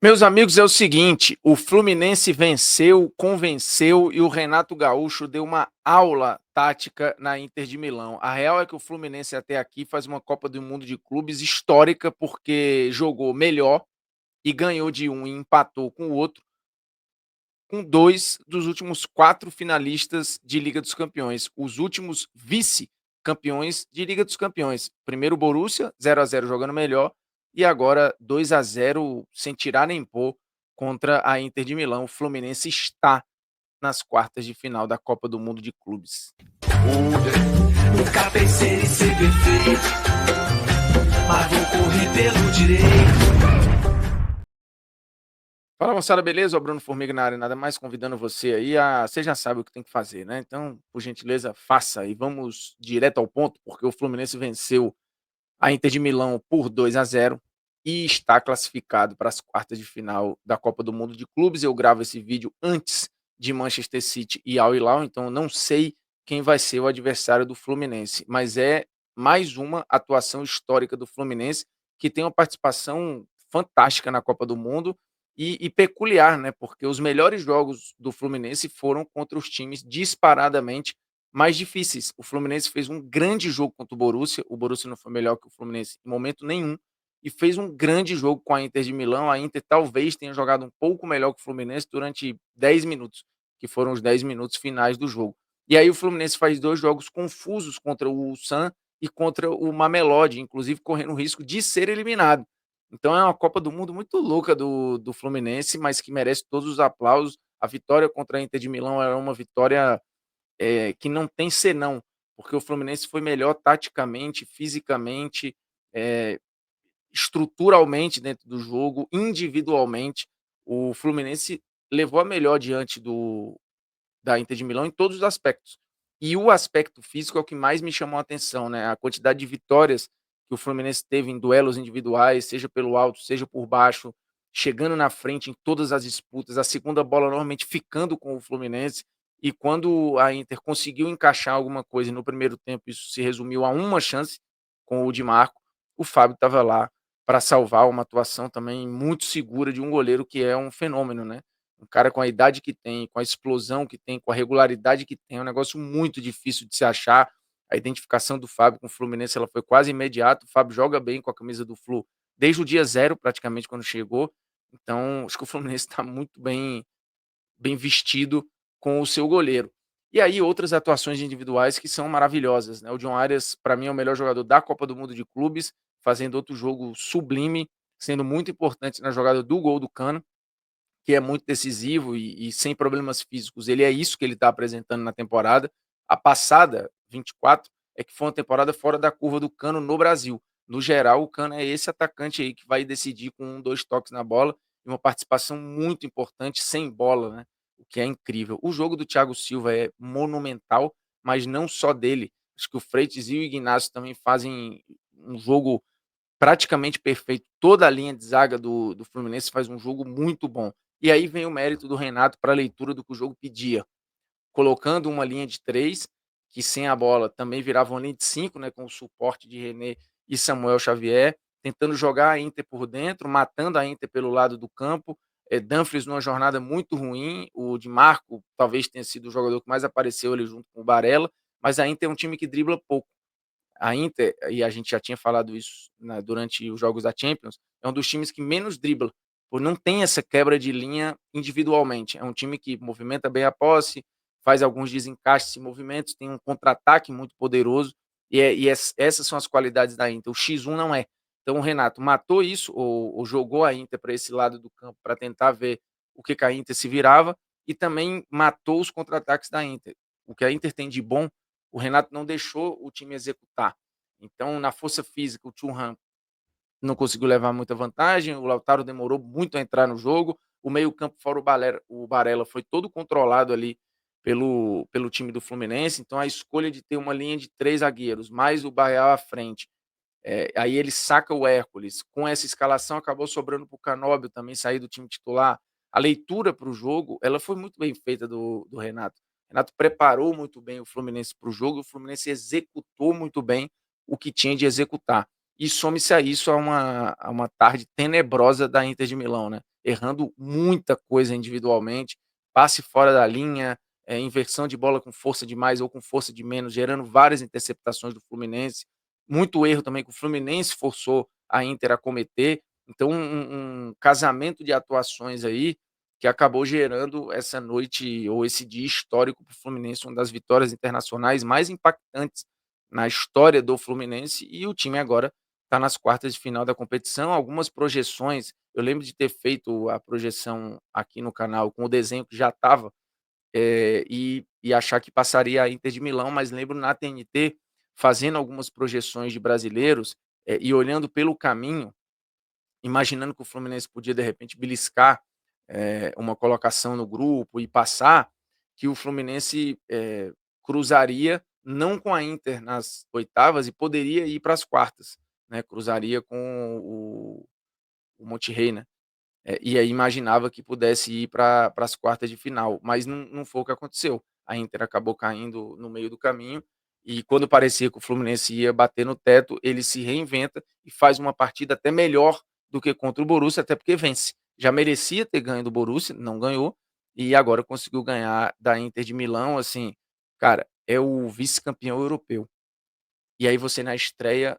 Meus amigos, é o seguinte, o Fluminense venceu, convenceu e o Renato Gaúcho deu uma aula tática na Inter de Milão. A real é que o Fluminense até aqui faz uma Copa do Mundo de Clubes histórica porque jogou melhor e ganhou de um e empatou com o outro, com 2 dos últimos 4 finalistas de Liga dos Campeões, os últimos vice-campeões de Liga dos Campeões. Primeiro o Borussia, 0-0 jogando melhor, e agora 2-0 sem tirar nem pôr contra a Inter de Milão. O Fluminense está nas quartas de final da Copa do Mundo de Clubes. Nunca pensei em ser perfeito, mas vou correr pelo direito. Fala moçada, beleza? O Bruno Formiga na área, nada mais convidando você aí a. Você já sabe o que tem que fazer, né? Então, por gentileza, faça e vamos direto ao ponto, porque o Fluminense venceu a Inter de Milão por 2-0 e está classificado para as quartas de final da Copa do Mundo de Clubes. Eu gravo esse vídeo antes de Manchester City e Al Hilal, então eu não sei quem vai ser o adversário do Fluminense, mas é mais uma atuação histórica do Fluminense que tem uma participação fantástica na Copa do Mundo e peculiar, né? Porque os melhores jogos do Fluminense foram contra os times disparadamente mais difíceis. O Fluminense fez um grande jogo contra o Borussia não foi melhor que o Fluminense em momento nenhum, e fez um grande jogo com a Inter de Milão. A Inter talvez tenha jogado um pouco melhor que o Fluminense durante 10 minutos, que foram os 10 minutos finais do jogo. E aí o Fluminense faz 2 jogos confusos contra o Ulsan e contra o Mamelodi, inclusive correndo o risco de ser eliminado. Então é uma Copa do Mundo muito louca do Fluminense, mas que merece todos os aplausos. A vitória contra a Inter de Milão era uma vitória que não tem senão, porque o Fluminense foi melhor taticamente, fisicamente, eh, estruturalmente dentro do jogo, individualmente. O Fluminense levou a melhor diante da Inter de Milão em todos os aspectos. E o aspecto físico é o que mais me chamou a atenção, né? A quantidade de vitórias que o Fluminense teve em duelos individuais, seja pelo alto, seja por baixo, chegando na frente em todas as disputas, a segunda bola normalmente ficando com o Fluminense. E quando a Inter conseguiu encaixar alguma coisa no primeiro tempo, isso se resumiu a uma chance com o Di Marco, o Fábio estava lá para salvar uma atuação também muito segura de um goleiro que é um fenômeno, né? Um cara com a idade que tem, com a explosão que tem, com a regularidade que tem, é um negócio muito difícil de se achar. A identificação do Fábio com o Fluminense ela foi quase imediata. O Fábio joga bem com a camisa do Flu desde o dia zero, praticamente, quando chegou. Então, acho que o Fluminense está muito bem vestido com o seu goleiro. E aí, outras atuações individuais que são maravilhosas, né? O John Arias, para mim, é o melhor jogador da Copa do Mundo de Clubes, fazendo outro jogo sublime, sendo muito importante na jogada do gol do Cano, que é muito decisivo e sem problemas físicos. Ele é isso que ele está apresentando na temporada. A passada, 24, é que foi uma temporada fora da curva do Cano no Brasil. No geral, o Cano é esse atacante aí que vai decidir com 1, 2 toques na bola e uma participação muito importante sem bola, né? O que é incrível. O jogo do Thiago Silva é monumental, mas não só dele. Acho que o Freitas e o Ignacio também fazem um jogo praticamente perfeito. Toda a linha de zaga do Fluminense faz um jogo muito bom. E aí vem o mérito do Renato para a leitura do que o jogo pedia, colocando uma linha de 3, que sem a bola também virava uma linha de 5, né, com o suporte de René e Samuel Xavier, tentando jogar a Inter por dentro, matando a Inter pelo lado do campo. Dumfries numa jornada muito ruim, o Di Marco talvez tenha sido o jogador que mais apareceu ali junto com o Barella, mas a Inter é um time que dribla pouco. A Inter, e a gente já tinha falado isso durante os jogos da Champions, é um dos times que menos dribla, por não tem essa quebra de linha individualmente. É um time que movimenta bem a posse, faz alguns desencaixes e movimentos, tem um contra-ataque muito poderoso, essas são as qualidades da Inter. O X1 não é. Então o Renato matou isso, ou jogou a Inter para esse lado do campo para tentar ver o que a Inter se virava, e também matou os contra-ataques da Inter. O que a Inter tem de bom, o Renato não deixou o time executar. Então, na força física, o Thuram não conseguiu levar muita vantagem, o Lautaro demorou muito a entrar no jogo, o meio-campo, fora o Barella, foi todo controlado ali pelo time do Fluminense. Então, a escolha de ter uma linha de 3 zagueiros, mais o Baial à frente, aí ele saca o Hércules. Com essa escalação, acabou sobrando para o Canóbio também sair do time titular. A leitura para o jogo ela foi muito bem feita do Renato. O Renato preparou muito bem o Fluminense para o jogo, o Fluminense executou muito bem o que tinha de executar. e some-se a isso a uma tarde tenebrosa da Inter de Milão, né, errando muita coisa individualmente, passe fora da linha, inversão de bola com força de mais ou com força de menos, gerando várias interceptações do Fluminense, muito erro também que o Fluminense forçou a Inter a cometer, então um casamento de atuações aí, que acabou gerando essa noite ou esse dia histórico para o Fluminense, uma das vitórias internacionais mais impactantes na história do Fluminense, e o time agora está nas quartas de final da competição. Algumas projeções, eu lembro de ter feito a projeção aqui no canal com o desenho que já estava, e achar que passaria a Inter de Milão, mas lembro na TNT fazendo algumas projeções de brasileiros, e olhando pelo caminho, imaginando que o Fluminense podia de repente beliscar, uma colocação no grupo e passar, que o Fluminense, cruzaria não com a Inter nas oitavas e poderia ir para as quartas, né, cruzaria com o Monterrey, né. E aí imaginava que pudesse ir para as quartas de final, mas não foi o que aconteceu. A Inter acabou caindo no meio do caminho, e quando parecia que o Fluminense ia bater no teto, ele se reinventa e faz uma partida até melhor do que contra o Borussia, até porque vence. Já merecia ter ganho do Borussia, não ganhou, e agora conseguiu ganhar da Inter de Milão, assim, cara, é o vice-campeão europeu. E aí você na estreia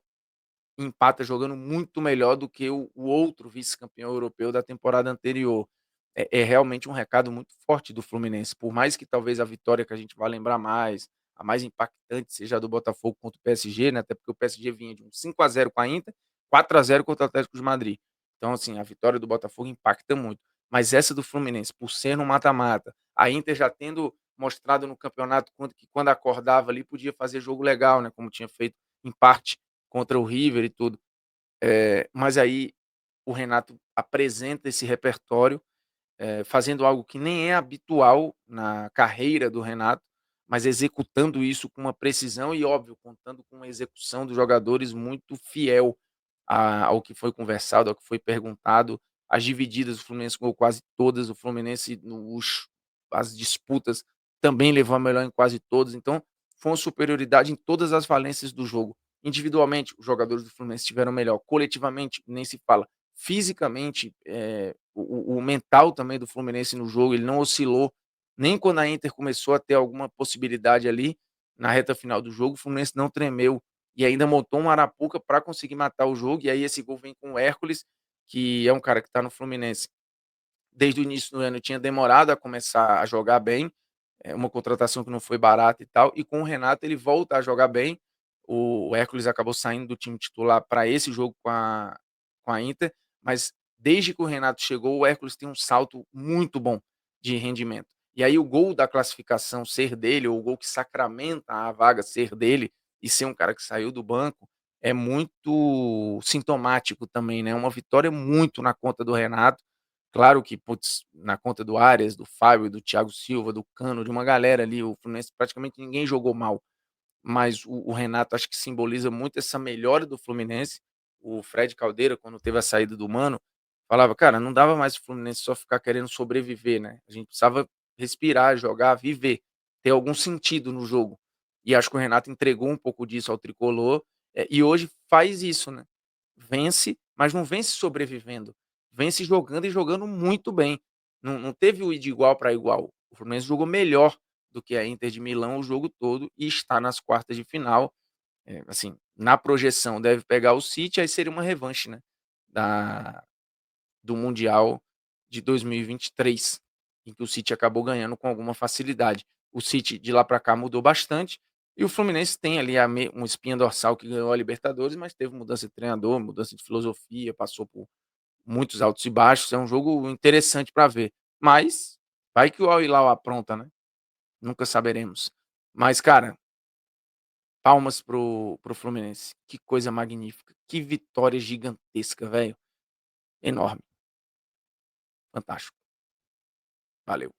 empata jogando muito melhor do que o outro vice-campeão europeu da temporada anterior. É realmente um recado muito forte do Fluminense, por mais que talvez a vitória que a gente vá lembrar mais, a mais impactante seja a do Botafogo contra o PSG, né, até porque o PSG vinha de um 5-0 com a Inter, 4-0 contra o Atlético de Madrid. Então, assim, a vitória do Botafogo impacta muito, mas essa do Fluminense, por ser no mata-mata, a Inter já tendo mostrado no campeonato que quando acordava ali podia fazer jogo legal, né, como tinha feito em parte contra o River e tudo. Mas aí o Renato apresenta esse repertório, fazendo algo que nem é habitual na carreira do Renato, mas executando isso com uma precisão e, óbvio, contando com uma execução dos jogadores muito fiel ao que foi conversado, ao que foi perguntado. As divididas, o Fluminense ganhou quase todas, o Fluminense as disputas também levou a melhor em quase todas, então foi uma superioridade em todas as valências do jogo. Individualmente, os jogadores do Fluminense estiveram melhor, coletivamente, nem se fala. Fisicamente, o mental também do Fluminense no jogo, ele não oscilou, nem quando a Inter começou a ter alguma possibilidade ali, na reta final do jogo, o Fluminense não tremeu, e ainda montou um arapuca para conseguir matar o jogo, e aí esse gol vem com o Hércules, que é um cara que está no Fluminense desde o início do ano, tinha demorado a começar a jogar bem, é uma contratação que não foi barata e tal, e com o Renato ele volta a jogar bem. O Hércules acabou saindo do time titular para esse jogo com a Inter, mas desde que o Renato chegou, o Hércules tem um salto muito bom de rendimento. E aí o gol da classificação ser dele, ou o gol que sacramenta a vaga ser dele, e ser um cara que saiu do banco, é muito sintomático também, né? Uma vitória muito na conta do Renato. Claro que, putz, na conta do Arias, do Fábio, do Thiago Silva, do Cano, de uma galera ali, o Fluminense praticamente ninguém jogou mal, mas o Renato acho que simboliza muito essa melhora do Fluminense. O Fred Caldeira, quando teve a saída do Mano, falava: "Cara, não dava mais o Fluminense só ficar querendo sobreviver, né, a gente precisava respirar, jogar, viver, ter algum sentido no jogo". E acho que o Renato entregou um pouco disso ao tricolor, e hoje faz isso, né, vence, mas não vence sobrevivendo, vence jogando e jogando muito bem. Não teve o de igual para igual, o Fluminense jogou melhor do que a Inter de Milão o jogo todo e está nas quartas de final. Assim, na projeção deve pegar o City, aí seria uma revanche, né, da do Mundial de 2023, em que o City acabou ganhando com alguma facilidade. O City de lá para cá mudou bastante, e o Fluminense tem ali uma espinha dorsal que ganhou a Libertadores, mas teve mudança de treinador, mudança de filosofia, passou por muitos altos e baixos, é um jogo interessante para ver. Mas vai que o Al Hilal apronta, né, nunca saberemos. Mas, cara, palmas pro Fluminense. Que coisa magnífica. Que vitória gigantesca, velho. Enorme. Fantástico. Valeu.